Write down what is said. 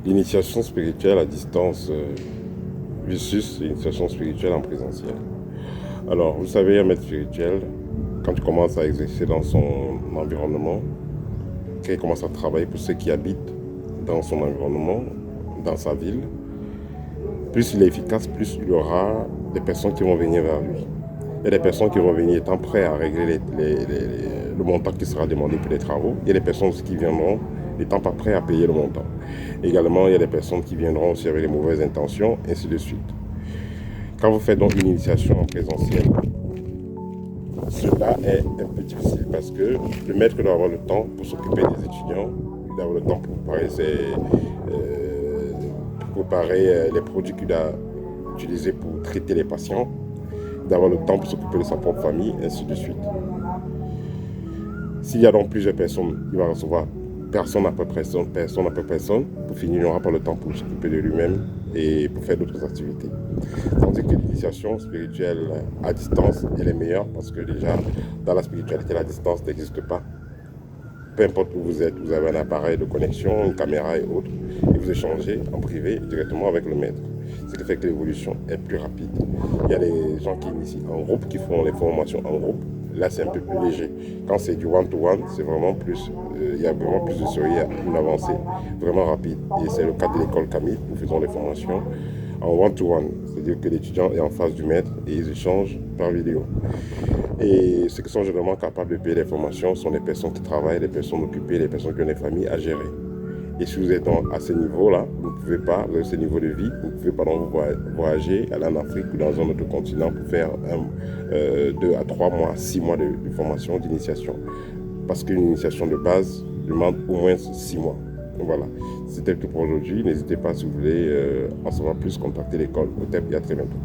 L'initiation spirituelle à distance versus l'initiation spirituelle en présentiel. Alors, vous savez, un maître spirituel, quand tu commences à exercer dans son environnement, quand il commence à travailler pour ceux qui habitent dans son environnement, dans sa ville, plus il est efficace, plus il y aura des personnes qui vont venir vers lui. Il y a des personnes qui vont venir étant prêts à régler le montant qui sera demandé pour les travaux. Il y a des personnes qui viendront n'étant pas prêts à payer le montant. Également, il y a des personnes qui viendront aussi avec les mauvaises intentions, ainsi de suite. Quand vous faites donc une initiation en présentiel, cela est un peu difficile parce que le maître doit avoir le temps pour s'occuper des étudiants, il doit avoir le temps pour préparer les produits qu'il doit utiliser pour traiter les patients, d'avoir le temps pour s'occuper de sa propre famille, ainsi de suite. S'il y a donc plusieurs personnes, il va recevoir personne après personne, personne après personne. Pour finir, il n'aura pas le temps pour s'occuper de lui-même et pour faire d'autres activités. Tandis que l'initiation spirituelle à distance, elle est meilleure parce que déjà, dans la spiritualité, la distance n'existe pas. Peu importe où vous êtes, vous avez un appareil de connexion, une caméra et autres, et vous échangez en privé directement avec le maître. Ce qui fait que l'évolution est plus rapide. Il y a des gens qui initient en groupe, qui font les formations en groupe. Là, c'est un peu plus léger. Quand c'est du one-to-one, c'est vraiment plus, il y a vraiment plus de série, une avancée vraiment rapide. Et c'est le cas de l'école Camille, nous faisons les formations en one-to-one, c'est-à-dire que l'étudiant est en face du maître et ils échangent par vidéo. Et ceux qui sont généralement capables de payer les formations sont les personnes qui travaillent, les personnes occupées, les personnes qui ont des familles à gérer. Et si vous êtes à ce niveau-là, vous ne pouvez pas, vous avez ce niveau de vie, vous ne pouvez pas donc voyager, aller en Afrique ou dans un autre continent pour faire 2 à 3 mois, 6 mois de formation, d'initiation. Parce qu'une initiation de base demande au moins 6 mois. Voilà, c'était tout pour aujourd'hui. N'hésitez pas si vous voulez en savoir plus, contacter l'école. Au TEP et à très bientôt.